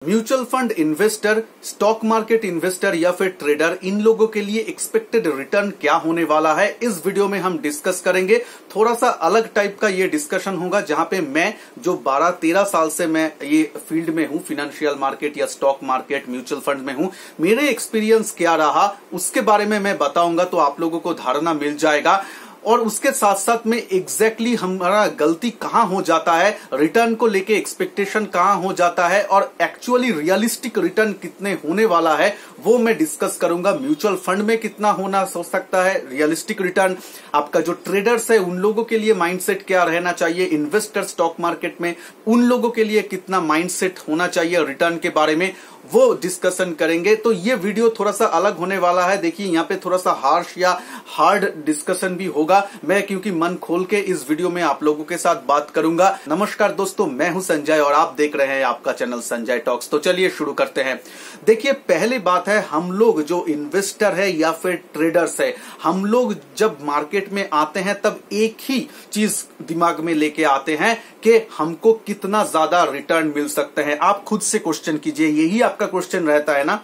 Mutual fund investor, stock market investor या फिर trader, इन लोगों के लिए एक्सपेक्टेड रिटर्न क्या होने वाला है, इस वीडियो में हम डिस्कस करेंगे। थोड़ा सा अलग टाइप का ये डिस्कशन होगा, जहां पे मैं जो 12-13 साल से मैं ये फील्ड में हूं, फाइनेंशियल मार्केट या स्टॉक मार्केट म्यूचुअल फंड में हूं, मेरे एक्सपीरियंस क्या रहा उसके बारे में मैं बताऊंगा, तो आप लोगों को धारणा मिल जाएगा। और उसके साथ साथ में एग्जैक्टली हमारा गलती कहां हो जाता है, रिटर्न को लेके एक्सपेक्टेशन कहां हो जाता है और एक्चुअली रियलिस्टिक रिटर्न कितने होने वाला है वो मैं डिस्कस करूंगा। म्यूचुअल फंड में कितना होना हो सकता है रियलिस्टिक रिटर्न, आपका जो ट्रेडर्स है उन लोगों के लिए माइंडसेट क्या रहना चाहिए, इन्वेस्टर स्टॉक मार्केट में उन लोगों के लिए कितना माइंडसेट होना चाहिए रिटर्न के बारे में, वो डिस्कशन करेंगे। तो ये वीडियो थोड़ा सा अलग होने वाला है। देखिए यहाँ पे थोड़ा सा हार्श या हार्ड डिस्कशन भी होगा, मैं क्योंकि मन खोल के इस वीडियो में आप लोगों के साथ बात करूंगा। नमस्कार दोस्तों, मैं हूं संजय और आप देख रहे हैं आपका चैनल संजय टॉक्स। तो चलिए शुरू करते हैं। देखिए पहली बात है, हम लोग जो इन्वेस्टर है या फिर ट्रेडर्स है, हम लोग जब मार्केट में आते हैं तब एक ही चीज दिमाग में लेके आते हैं कि हमको कितना ज्यादा रिटर्न मिल सकते हैं। आप खुद से क्वेश्चन कीजिए, यही आपका क्वेश्चन रहता है ना,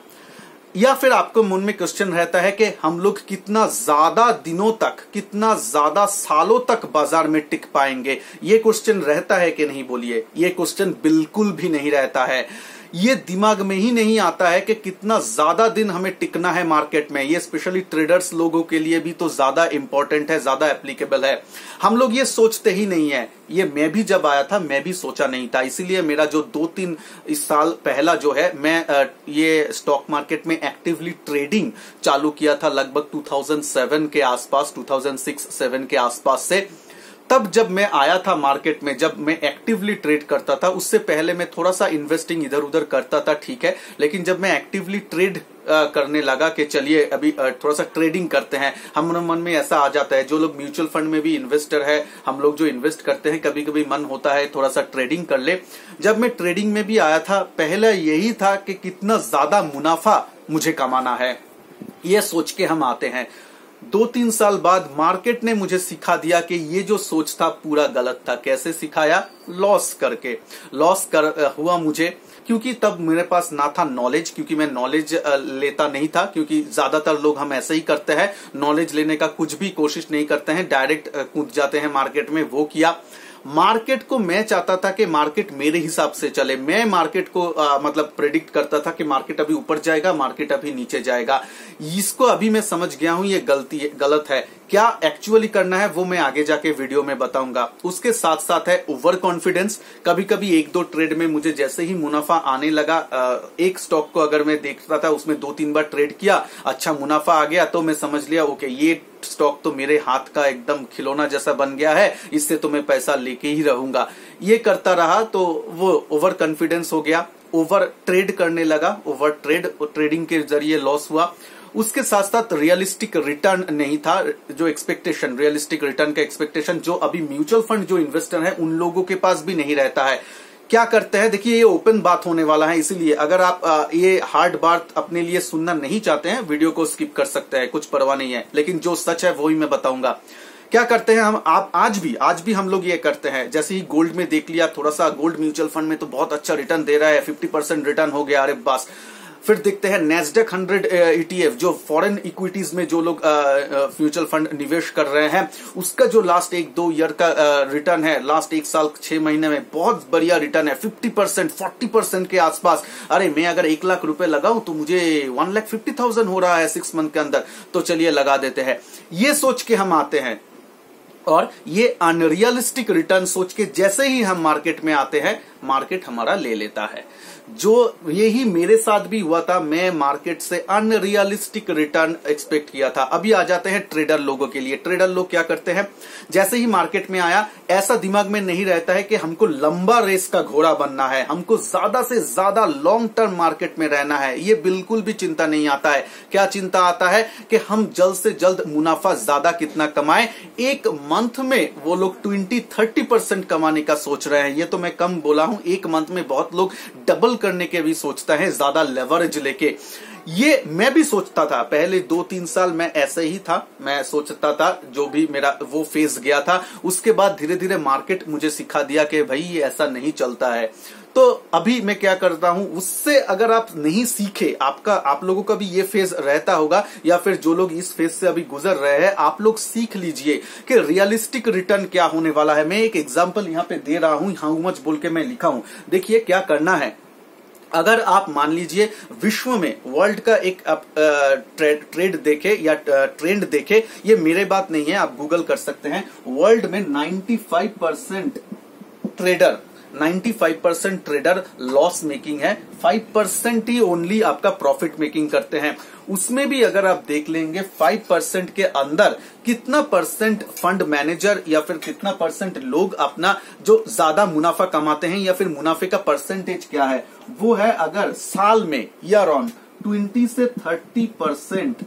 या फिर आपको मन में क्वेश्चन रहता है कि हम लोग कितना ज्यादा दिनों तक, कितना ज्यादा सालों तक बाजार में टिक पाएंगे, ये क्वेश्चन रहता है कि नहीं? बोलिए, ये क्वेश्चन बिल्कुल भी नहीं रहता है। ये दिमाग में ही नहीं आता है कि कितना ज्यादा दिन हमें टिकना है मार्केट में। ये स्पेशली ट्रेडर्स लोगों के लिए भी तो ज्यादा इंपॉर्टेंट है, ज्यादा एप्लीकेबल है। हम लोग ये सोचते ही नहीं है। ये मैं भी जब आया था मैं भी सोचा नहीं था, इसीलिए मेरा जो 2-3 इस साल पहला जो है, मैं ये स्टॉक मार्केट में एक्टिवली ट्रेडिंग चालू किया था लगभग 2007 के आसपास, 2006-7 के आसपास से। तब जब मैं आया था मार्केट में, जब मैं एक्टिवली ट्रेड करता था, उससे पहले मैं थोड़ा सा इन्वेस्टिंग इधर उधर करता था, ठीक है, लेकिन जब मैं एक्टिवली ट्रेड करने लगा कि चलिए अभी थोड़ा सा ट्रेडिंग करते हैं, हमारे मन में ऐसा आ जाता है। जो लोग म्यूचुअल फंड में भी इन्वेस्टर है, हम लोग जो इन्वेस्ट करते हैं, कभी कभी मन होता है थोड़ा सा ट्रेडिंग कर ले। जब मैं ट्रेडिंग में भी आया था, पहले यही था कि कितना ज्यादा मुनाफा मुझे कमाना है, ये सोच के हम आते हैं। 2-3 साल बाद मार्केट ने मुझे सिखा दिया कि ये जो सोच था पूरा गलत था। कैसे सिखाया? लॉस करके। हुआ मुझे, क्योंकि तब मेरे पास ना था नॉलेज, क्योंकि मैं नॉलेज लेता नहीं था, क्योंकि ज्यादातर लोग हम ऐसे ही करते हैं, नॉलेज लेने का कुछ भी कोशिश नहीं करते हैं, डायरेक्ट कूद जाते हैं मार्केट में। वो किया। मार्केट को मैं चाहता था कि मार्केट मेरे हिसाब से चले। मैं मार्केट को मतलब प्रेडिक्ट करता था कि मार्केट अभी ऊपर जाएगा, मार्केट अभी नीचे जाएगा। इसको अभी मैं समझ गया हूं, ये गलत है। क्या एक्चुअली करना है वो मैं आगे जाके वीडियो में बताऊंगा। उसके साथ साथ है ओवर कॉन्फिडेंस। कभी कभी 1-2 ट्रेड में मुझे जैसे ही मुनाफा आने लगा, एक स्टॉक को अगर मैं देखता था, उसमें 2-3 बार ट्रेड किया, अच्छा मुनाफा आ गया, तो मैं समझ लिया ओके ये स्टॉक तो मेरे हाथ का एकदम खिलौना जैसा बन गया है, इससे तो मैं पैसा लेके ही रहूंगा। ये करता रहा तो वो ओवर कॉन्फिडेंस हो गया, ओवर ट्रेड करने लगा, ओवर ट्रेडिंग के जरिए लॉस हुआ। उसके साथ साथ रियलिस्टिक रिटर्न नहीं था, जो एक्सपेक्टेशन, रियलिस्टिक रिटर्न का एक्सपेक्टेशन जो अभी म्यूचुअल फंड जो इन्वेस्टर है उन लोगों के पास भी नहीं रहता है। क्या करते हैं? देखिए ये ओपन बात होने वाला है, इसीलिए अगर आप ये हार्ड बात अपने लिए सुनना नहीं चाहते हैं, वीडियो को स्किप कर सकते हैं, कुछ परवाह नहीं है, लेकिन जो सच है वो ही मैं बताऊंगा। क्या करते हैं हम, आप आज भी हम लोग ये करते हैं। जैसे ही गोल्ड में देख लिया, थोड़ा सा गोल्ड म्यूचुअल फंड में तो बहुत अच्छा रिटर्न दे रहा है, 50% रिटर्न हो गया, अरे बस। फिर देखते हैं नेस्डेक 100 ETF, जो फॉरेन इक्विटीज में जो लोग म्यूचुअल फंड निवेश कर रहे हैं, उसका जो लास्ट 1-2 ईयर का रिटर्न है, लास्ट 1 साल 6 महीने में बहुत बढ़िया रिटर्न है, 50% 40% के आसपास। अरे मैं अगर 1 लाख रुपए लगाऊं तो मुझे 1,50,000 हो रहा है 6 मंथ के अंदर, तो चलिए लगा देते हैं। ये सोच के हम आते हैं और ये अनरियलिस्टिक रिटर्न सोच के जैसे ही हम मार्केट में आते हैं, मार्केट हमारा ले लेता है। जो यही मेरे साथ भी हुआ था, मैं मार्केट से अनरियलिस्टिक रिटर्न एक्सपेक्ट किया था। अभी आ जाते हैं ट्रेडर लोगों के लिए। ट्रेडर लोग क्या करते हैं, जैसे ही मार्केट में आया, ऐसा दिमाग में नहीं रहता है कि हमको लंबा रेस का घोड़ा बनना है, हमको ज्यादा से ज्यादा लॉन्ग टर्म मार्केट में रहना है। ये बिल्कुल भी चिंता नहीं आता है। क्या चिंता आता है कि हम जल्द से जल्द मुनाफा ज्यादा कितना कमाएं। एक मंथ में वो लोग 20-30% कमाने का सोच रहे हैं। ये तो मैं कम बोला हूं, एक मंथ में बहुत लोग डबल करने के भी सोचता है, ज्यादा लेवरेज लेके। ये मैं भी सोचता था, पहले 2-3 साल मैं ऐसे ही था, मैं सोचता था, जो भी मेरा वो फेज गया था। उसके बाद धीरे धीरे मार्केट मुझे सिखा दिया कि भाई ये ऐसा नहीं चलता है। तो अभी मैं क्या करता हूं, उससे अगर आप नहीं सीखे, आप लोगों का भी ये फेज रहता होगा, या फिर जो लोग इस फेज से अभी गुजर रहे हैं, आप लोग सीख लीजिए कि रियलिस्टिक रिटर्न क्या होने वाला है। मैं एक एग्जांपल यहां पे दे रहा हूं, हाउ मच बोल के मैं लिखा हूं। देखिए क्या करना है। अगर आप मान लीजिए विश्व में वर्ल्ड का एक आप ट्रेड देखे या ट्रेंड देखे, ये मेरे बात नहीं है, आप गूगल कर सकते हैं। वर्ल्ड में 95% ट्रेडर लॉस मेकिंग है, 5% ही ओनली आपका प्रॉफिट मेकिंग करते हैं। उसमें भी अगर आप देख लेंगे 5% के अंदर कितना परसेंट फंड मैनेजर या फिर कितना परसेंट लोग अपना जो ज्यादा मुनाफा कमाते हैं, या फिर मुनाफे का परसेंटेज क्या है, वो है अगर साल में ईयर ऑन 20 से 30%,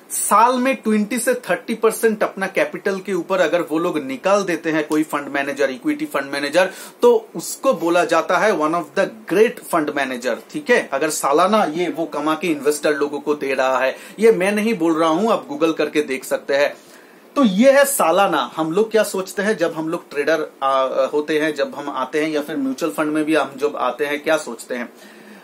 साल में 20 से 30% अपना कैपिटल के ऊपर अगर वो लोग निकाल देते हैं, कोई fund manager, equity fund manager, तो उसको बोला जाता है one of the great fund manager. ठीक है, अगर सालाना ये वो कमा के इन्वेस्टर लोगों को दे रहा है, ये मैं नहीं बोल रहा हूं, आप गूगल करके देख सकते हैं। तो ये है सालाना। हम लोग क्या सोचते हैं जब हम लोग ट्रेडर होते हैं, जब हम आते हैं, या फिर म्यूचुअल फंड में भी हम जब आते हैं, क्या सोचते हैं,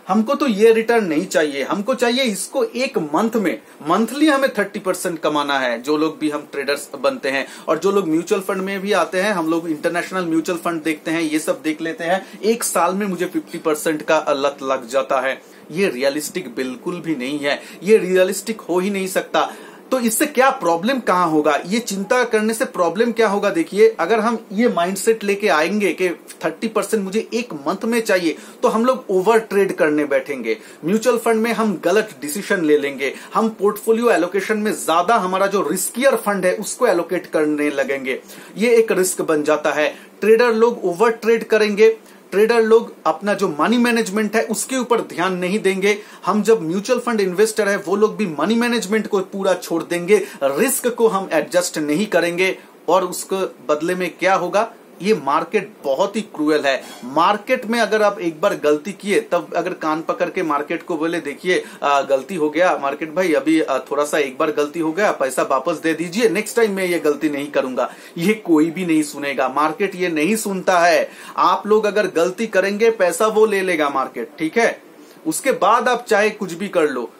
हमको तो ये रिटर्न नहीं चाहिए, हमको चाहिए इसको एक मंथ में, मंथली हमें 30% कमाना है। जो लोग भी हम ट्रेडर्स बनते हैं, और जो लोग म्यूचुअल फंड में भी आते हैं, हम लोग इंटरनेशनल म्यूचुअल फंड देखते हैं, ये सब देख लेते हैं, एक साल में मुझे 50% का लत लग जाता है। ये रियलिस्टिक बिल्कुल भी नहीं है, ये रियलिस्टिक हो ही नहीं सकता। तो इससे क्या प्रॉब्लम कहां होगा, ये चिंता करने से प्रॉब्लम क्या होगा। देखिए, अगर हम ये माइंडसेट लेके आएंगे कि 30% मुझे एक मंथ में चाहिए, तो हम लोग ओवर ट्रेड करने बैठेंगे। म्यूचुअल फंड में हम गलत डिसीजन ले लेंगे, हम पोर्टफोलियो एलोकेशन में ज्यादा हमारा जो रिस्कियर फंड है उसको एलोकेट करने लगेंगे, ये एक रिस्क बन जाता है। ट्रेडर लोग ओवर ट्रेड करेंगे, ट्रेडर लोग अपना जो मनी मैनेजमेंट है उसके ऊपर ध्यान नहीं देंगे। हम जब म्यूचुअल फंड इन्वेस्टर है, वो लोग भी मनी मैनेजमेंट को पूरा छोड़ देंगे, रिस्क को हम एडजस्ट नहीं करेंगे, और उसके बदले में क्या होगा, ये मार्केट बहुत ही क्रूएल है। मार्केट में अगर आप एक बार गलती किए, तब अगर कान पकड़ के मार्केट को बोले देखिए गलती हो गया मार्केट भाई, अभी थोड़ा सा एक बार गलती हो गया, पैसा वापस दे दीजिए, नेक्स्ट टाइम मैं ये गलती नहीं करूंगा, ये कोई भी नहीं सुनेगा। मार्केट ये नहीं सुनता है। आप लोग अगर गलती करेंगे, पैसा वो ले लेगा मार्केट, ठीक है, उसके बाद आप चाहे कुछ भी कर लो,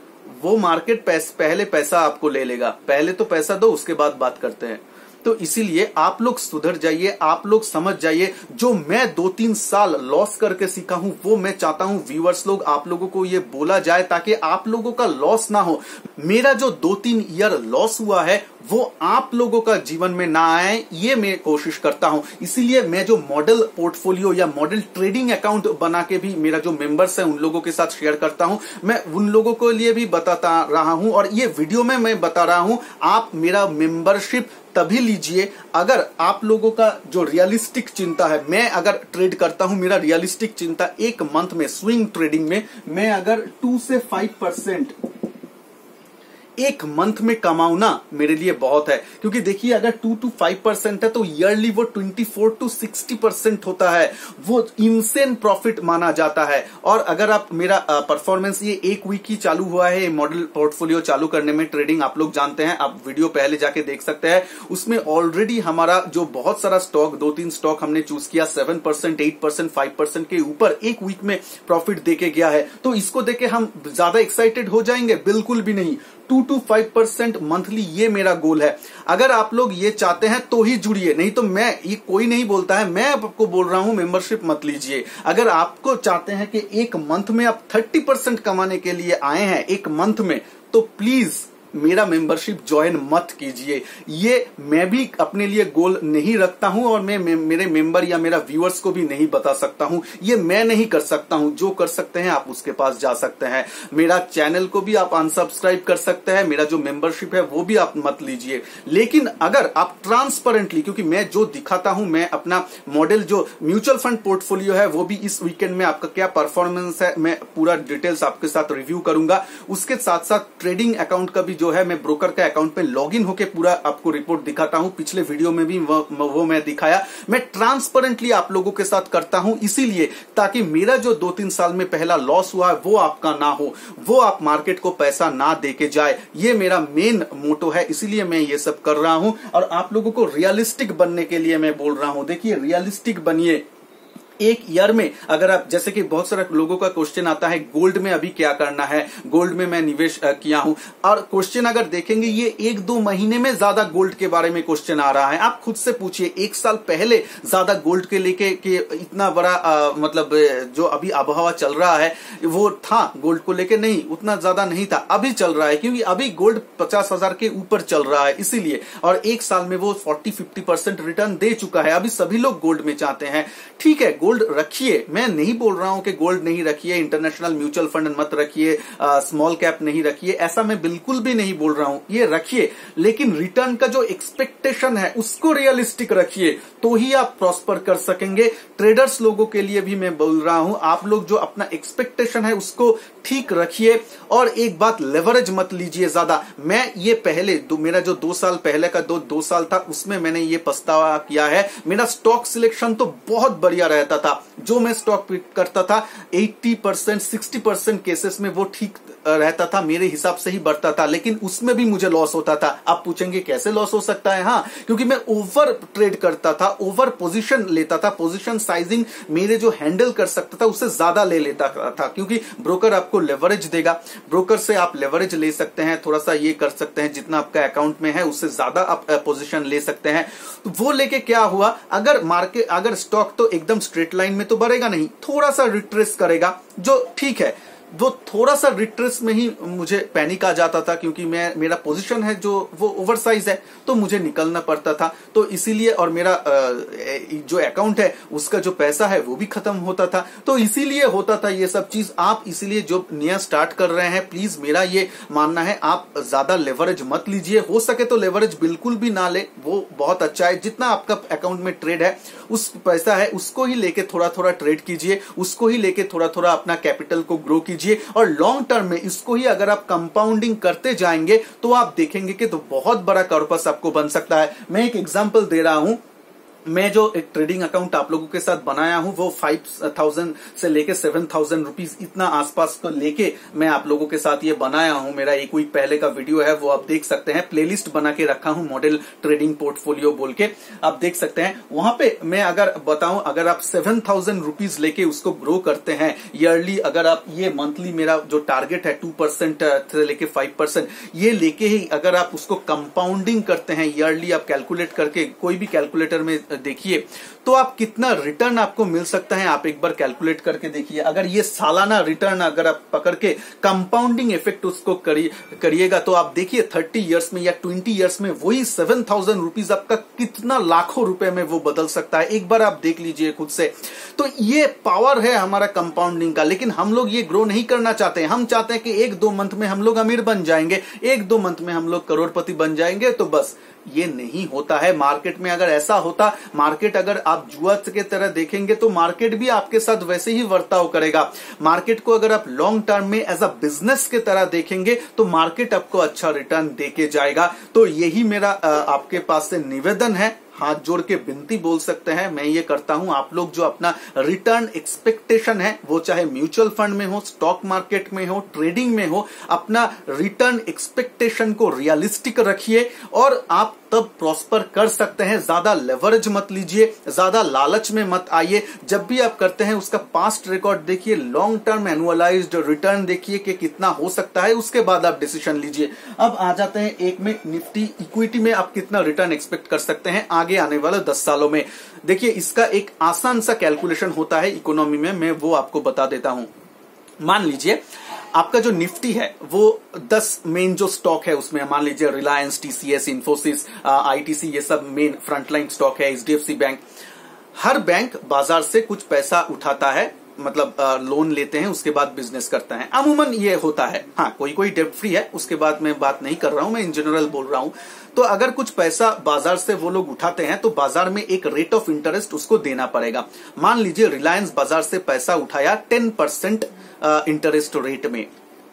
वो मार्केट पहले पैसा आपको ले लेगा। पहले तो पैसा दो, उसके बाद बात करते हैं। तो इसीलिए आप लोग सुधर जाइए, आप लोग समझ जाइए। जो मैं 2-3 साल लॉस करके सीखा हूं, वो मैं चाहता हूं व्यूअर्स लोग, आप लोगों को ये बोला जाए, ताकि आप लोगों का लॉस ना हो। मेरा जो 2-3 ईयर लॉस हुआ है, वो आप लोगों का जीवन में ना आए, ये मैं कोशिश करता हूं। इसीलिए मैं जो मॉडल पोर्टफोलियो या मॉडल ट्रेडिंग अकाउंट बना के भी मेरा जो मेंबर्स है उन लोगों के साथ शेयर करता हूं, मैं उन लोगों को लिए भी बताता रहा हूं, और ये वीडियो में मैं बता रहा हूं। आप मेरा मेंबरशिप तभी लीजिए अगर आप लोगों का जो रियलिस्टिक चिंता है। मैं अगर ट्रेड करता हूं, मेरा रियलिस्टिक चिंता एक मंथ में, स्विंग ट्रेडिंग में मैं अगर 2 से 5% एक मंथ में कमाऊना मेरे लिए बहुत है। क्योंकि देखिए, अगर 2 to 5% है तो ईयरली वो 24 to 60% होता है, वो इनसेन प्रॉफिट माना जाता है। और अगर आप मेरा परफॉर्मेंस, ये एक वीक ही चालू हुआ है मॉडल पोर्टफोलियो चालू करने में, ट्रेडिंग आप लोग जानते हैं, आप वीडियो पहले जाके देख सकते हैं। उसमें ऑलरेडी हमारा जो बहुत सारा स्टॉक, 2-3 स्टॉक हमने चूज किया, 7%, 8%, 5% के ऊपर एक वीक में प्रॉफिट देके गया है। तो इसको देके हम ज्यादा एक्साइटेड हो जाएंगे? बिल्कुल भी नहीं। 2 to 5% मंथली, ये मेरा गोल है। अगर आप लोग ये चाहते हैं तो ही जुड़िए, नहीं तो मैं, ये कोई नहीं बोलता है, मैं आपको बोल रहा हूं मेंबरशिप मत लीजिए। अगर आपको चाहते हैं कि एक मंथ में आप 30% कमाने के लिए आए हैं एक मंथ में, तो प्लीज मेरा मेंबरशिप ज्वाइन मत कीजिए। ये मैं भी अपने लिए गोल नहीं रखता हूं, और मैं मेरे मेंबर या मेरा व्यूअर्स को भी नहीं बता सकता हूं। ये मैं नहीं कर सकता हूं। जो कर सकते हैं आप उसके पास जा सकते हैं। मेरा चैनल को भी आप अनसब्सक्राइब कर सकते हैं, मेरा जो मेंबरशिप है वो भी आप मत लीजिए। लेकिन अगर आप ट्रांसपेरेंटली, क्योंकि मैं जो दिखाता हूं, मैं अपना मॉडल जो म्यूचुअल फंड पोर्टफोलियो है वो भी इस वीकेंड में आपका क्या परफॉर्मेंस है, मैं पूरा डिटेल्स आपके साथ रिव्यू करूंगा। उसके साथ साथ ट्रेडिंग अकाउंट का भी जो है, मैं ब्रोकर का अकाउंट में लॉगिन होकर पूरा आपको रिपोर्ट दिखाता हूं। पिछले वीडियो में भी वो मैं दिखाया। मैं ट्रांसपेरेंटली आप लोगों के साथ करता हूं, इसीलिए ताकि मेरा जो 2-3 साल में पहला लॉस हुआ है वो आपका ना हो, वो आप मार्केट को पैसा ना देके जाए। ये मेरा मेन मोटो है, इसीलिए मैं ये सब कर रहा हूं। और आप लोगों को रियलिस्टिक बनने के लिए मैं बोल रहा हूं। देखिए, रियलिस्टिक बनिए। एक ईयर में अगर आप, जैसे कि बहुत सारे लोगों का क्वेश्चन आता है गोल्ड में अभी क्या करना है, गोल्ड में मैं निवेश किया हूं, और क्वेश्चन अगर देखेंगे ये 1-2 महीने में ज्यादा गोल्ड के बारे में क्वेश्चन आ रहा है। आप खुद से पूछिए, 1 साल पहले ज्यादा गोल्ड के लेके कि इतना बड़ा मतलब जो अभी आबहवा चल रहा है वो था गोल्ड को लेके, नहीं उतना ज्यादा नहीं था, अभी चल रहा है क्योंकि अभी गोल्ड 50,000 के ऊपर चल रहा है इसीलिए, और 1 साल में वो 40-50% रिटर्न दे चुका है। अभी सभी लोग गोल्ड में चाहते हैं, ठीक है गोल्ड रखिए, मैं नहीं बोल रहा हूं कि गोल्ड नहीं रखिए, इंटरनेशनल म्यूचुअल फंड मत रखिए, स्मॉल कैप नहीं रखिए, ऐसा मैं बिल्कुल भी नहीं बोल रहा हूं, ये रखिए, लेकिन रिटर्न का जो एक्सपेक्टेशन है उसको रियलिस्टिक रखिए, तो ही आप प्रॉस्पर कर सकेंगे। ट्रेडर्स लोगों के लिए भी मैं बोल रहा हूं, आप लोग जो अपना एक्सपेक्टेशन है उसको ठीक रखिए, और एक बात, लेवरेज मत लीजिए ज्यादा। मैं ये पहले मेरा जो 2 साल पहले का 2 साल था उसमें मैंने ये पछतावा किया है। मेरा स्टॉक सिलेक्शन तो बहुत बढ़िया रहता था, जो मैं स्टॉक पिक करता था 80% 60% केसेस में वो ठीक रहता था, मेरे हिसाब से ही बढ़ता था, लेकिन उसमें भी मुझे लॉस होता था। आप पूछेंगे कैसे लॉस हो सकता है? हाँ, क्योंकि मैं ओवर ट्रेड करता था, ओवर पोजीशन लेता था, पोजीशन साइजिंग मेरे जो हैंडल कर सकता था उससे ज्यादा ले लेता था, क्योंकि ब्रोकर आपको लेवरेज देगा, ब्रोकर से आप लेवरेज ले सकते हैं, थोड़ा सा ये कर सकते हैं, जितना आपका अकाउंट में है उससे ज्यादा आप पोजीशन ले सकते हैं। तो वो लेके क्या हुआ, अगर स्टॉक तो एकदम स्ट्रेट लाइन में तो बढ़ेगा नहीं, थोड़ा सा रिट्रेस करेगा, जो ठीक है, वो थोड़ा सा रिट्रेस में ही मुझे पैनिक आ जाता था, क्योंकि मेरा पोजीशन है जो वो ओवर साइज है, तो मुझे निकलना पड़ता था, तो इसीलिए, और मेरा जो अकाउंट है उसका जो पैसा है वो भी खत्म होता था, तो इसीलिए होता था ये सब चीज। आप इसीलिए जो नया स्टार्ट कर रहे हैं, प्लीज मेरा ये मानना है आप ज्यादा लेवरेज मत लीजिए, हो सके तो लेवरेज बिल्कुल भी ना ले, वो बहुत अच्छा है। जितना आपका अकाउंट में ट्रेड है, उस पैसा है उसको ही लेके थोड़ा थोड़ा ट्रेड कीजिए, उसको ही लेके थोड़ा थोड़ा अपना कैपिटल को ग्रो कीजिए, और लॉन्ग टर्म में इसको ही अगर आप कंपाउंडिंग करते जाएंगे तो आप देखेंगे कि तो बहुत बड़ा कॉर्पस आपको बन सकता है। मैं एक एग्जांपल दे रहा हूं, मैं जो एक ट्रेडिंग अकाउंट आप लोगों के साथ बनाया हूं वो 5,000 से लेके 7,000 रुपीज इतना आसपास को लेके मैं आप लोगों के साथ ये बनाया हूं। मेरा 1 वीक पहले का वीडियो है, वो आप देख सकते हैं, प्लेलिस्ट बना के रखा हूं मॉडल ट्रेडिंग पोर्टफोलियो बोल के, आप देख सकते हैं। वहां पे मैं अगर बताऊं, अगर आप 7,000 रुपीज लेके उसको ग्रो करते हैं ईयरली, अगर आप ये मंथली, मेरा जो टारगेट है 2% से लेके 5%, ये लेके ही अगर आप उसको कंपाउंडिंग करते हैं ईयरली, आप कैलकुलेट करके कोई भी कैलकुलेटर में देखिए तो आप कितना रिटर्न आपको मिल सकता है, आप एक बार कैलकुलेट करके देखिए। अगर ये सालाना रिटर्न अगर आप पकड़ के कंपाउंडिंग इफेक्ट उसको करिएगा तो आप देखिए 30 इयर्स में या 20 इयर्स में वही 7,000 रुपीज आपका कितना लाखों रुपए में वो बदल सकता है, एक बार आप देख लीजिए खुद से। तो ये पावर है हमारा कंपाउंडिंग का, लेकिन हम लोग ये ग्रो नहीं करना चाहते हैं। हम चाहते हैं कि 1-2 मंथ में हम लोग अमीर बन जाएंगे, 1-2 मंथ में हम लोग करोड़पति बन जाएंगे, तो बस ये नहीं होता है। मार्केट में अगर ऐसा होता, मार्केट अगर आप जुआ के तरह देखेंगे तो मार्केट भी आपके साथ वैसे ही वर्ताव करेगा। मार्केट को अगर आप लॉन्ग टर्म में एज अ बिजनेस के तरह देखेंगे तो मार्केट आपको अच्छा रिटर्न देके जाएगा। तो यही मेरा आपके पास से निवेदन है, हाथ जोड़ के विनती बोल सकते हैं, मैं ये करता हूं, आप लोग जो अपना रिटर्न एक्सपेक्टेशन है, वो चाहे म्यूचुअल फंड में हो, स्टॉक मार्केट में हो, ट्रेडिंग में हो, अपना रिटर्न एक्सपेक्टेशन को रियलिस्टिक रखिए और आप तब प्रॉस्पर कर सकते हैं। ज्यादा लेवरेज मत लीजिए, ज्यादा लालच में मत आइए। जब भी आप करते हैं उसका पास्ट रिकॉर्ड देखिए, लॉन्ग टर्म एनुअलाइज्ड रिटर्न देखिए कि कितना हो सकता है, उसके बाद आप डिसीजन लीजिए। अब आ जाते हैं एक में, निफ्टी इक्विटी में आप कितना रिटर्न एक्सपेक्ट कर सकते हैं आगे आने वाले 10 सालों में। देखिए इसका एक आसान सा कैलकुलेशन होता है इकोनॉमी में, मैं वो आपको बता देता हूं। मान लीजिए आपका जो निफ्टी है वो 10 मेन जो स्टॉक है उसमें, मान लीजिए रिलायंस, टीसीएस, इन्फोसिस, आईटीसी, ये सब मेन फ्रंटलाइन स्टॉक है, एचडीएफसी बैंक। हर बैंक बाजार से कुछ पैसा उठाता है, मतलब लोन लेते हैं, उसके बाद बिजनेस करता है, अमूमन ये होता है। हाँ, कोई कोई डेब्ट फ्री है, उसके बाद मैं बात नहीं कर रहा हूं, मैं इन जनरल बोल रहा हूं। तो अगर कुछ पैसा बाजार से वो लोग उठाते हैं तो बाजार में एक रेट ऑफ इंटरेस्ट उसको देना पड़ेगा। मान लीजिए रिलायंस बाजार से पैसा उठाया 10% इंटरेस्ट रेट में,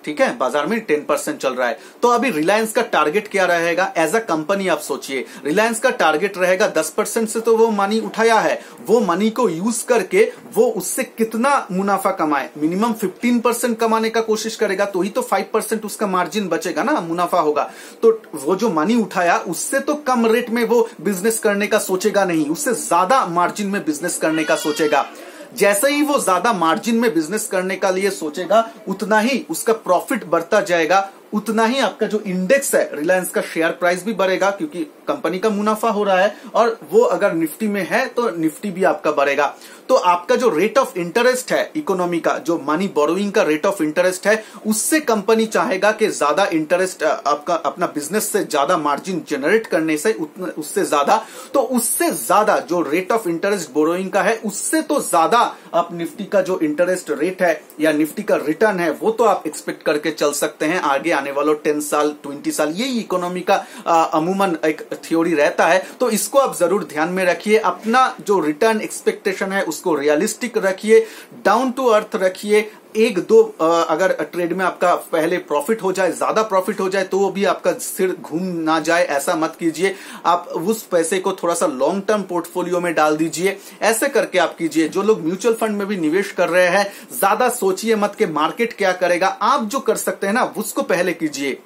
ठीक है, बाजार में 10% चल रहा है। तो अभी रिलायंस का टारगेट क्या रहेगा एज अ कंपनी, आप सोचिए। रिलायंस का टारगेट रहेगा 10% से, तो वो मनी उठाया है, वो मनी को यूज करके वो उससे कितना मुनाफा कमाए, मिनिमम 15% कमाने का कोशिश करेगा, तो ही तो 5% उसका मार्जिन बचेगा ना, मुनाफा होगा। तो वो जो मनी उठाया उससे तो कम रेट में वो बिजनेस करने का सोचेगा नहीं, उससे ज्यादा मार्जिन में बिजनेस करने का सोचेगा। जैसे ही वो ज्यादा मार्जिन में बिजनेस करने का लिए सोचेगा, उतना ही उसका प्रॉफिट बढ़ता जाएगा, उतना ही आपका जो इंडेक्स है रिलायंस का शेयर प्राइस भी बढ़ेगा, क्योंकि कंपनी का मुनाफा हो रहा है, और वो अगर निफ्टी में है तो निफ्टी भी आपका बढ़ेगा। तो आपका जो रेट ऑफ इंटरेस्ट है इकोनॉमी का, जो मनी बोरोइंग का रेट ऑफ इंटरेस्ट है, उससे कंपनी चाहेगा कि ज्यादा इंटरेस्ट आपका अपना बिजनेस से ज्यादा मार्जिन जनरेट करने से उससे ज्यादा, तो उससे ज्यादा जो रेट ऑफ इंटरेस्ट बोरोइंग का है, उससे तो ज्यादा आप निफ्टी का जो इंटरेस्ट रेट है या निफ्टी का रिटर्न है, वो तो आप एक्सपेक्ट करके चल सकते हैं आगे आने वालों 10 साल 20 साल। यही इकोनॉमी का अमूमन एक थ्योरी रहता है। तो इसको आप जरूर ध्यान में रखिए, अपना जो रिटर्न एक्सपेक्टेशन है उसको रियलिस्टिक रखिए, डाउन टू अर्थ रखिए। एक दो अगर ट्रेड में आपका पहले प्रॉफिट हो जाए, ज्यादा प्रॉफिट हो जाए, तो वो भी आपका सिर घूम ना जाए, ऐसा मत कीजिए। आप उस पैसे को थोड़ा सा लॉन्ग टर्म पोर्टफोलियो में डाल दीजिए, ऐसे करके आप कीजिए। जो लोग म्यूचुअल फंड में भी निवेश कर रहे हैं, ज्यादा सोचिए मत कि मार्केट क्या करेगा। आप जो कर सकते हैं ना, उसको पहले कीजिए।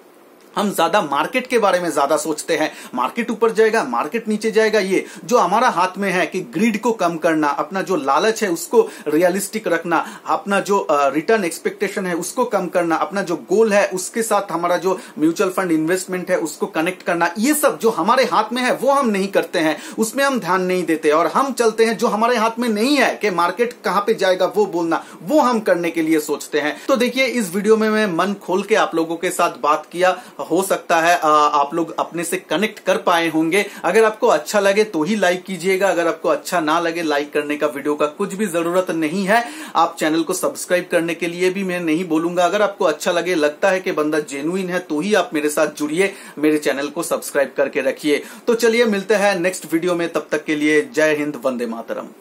हम ज्यादा मार्केट के बारे में ज्यादा सोचते हैं, मार्केट ऊपर जाएगा, मार्केट नीचे जाएगा। ये जो हमारा हाथ में है कि ग्रीड को कम करना, अपना जो लालच है उसको रियलिस्टिक रखना, अपना जो रिटर्न एक्सपेक्टेशन है उसको कम करना, अपना जो गोल है उसके साथ हमारा जो म्यूचुअल फंड इन्वेस्टमेंट है उसको कनेक्ट करना, ये सब जो हमारे हाथ में है वो हम नहीं करते हैं, उसमें हम ध्यान नहीं देते, और हम चलते हैं जो हमारे हाथ में नहीं है कि मार्केट कहां पे जाएगा वो बोलना, वो हम करने के लिए सोचते हैं। तो देखिए, इस वीडियो में मैं मन खोल के आप लोगों के साथ बात किया, हो सकता है आप लोग अपने से कनेक्ट कर पाए होंगे। अगर आपको अच्छा लगे तो ही लाइक कीजिएगा, अगर आपको अच्छा ना लगे, लाइक करने का वीडियो का कुछ भी जरूरत नहीं है। आप चैनल को सब्सक्राइब करने के लिए भी मैं नहीं बोलूंगा। अगर आपको अच्छा लगे, लगता है कि बंदा जेन्युइन है, तो ही आप मेरे साथ जुड़िए, मेरे चैनल को सब्सक्राइब करके रखिए। तो चलिए मिलते हैं नेक्स्ट वीडियो में, तब तक के लिए जय हिंद, वंदे मातरम।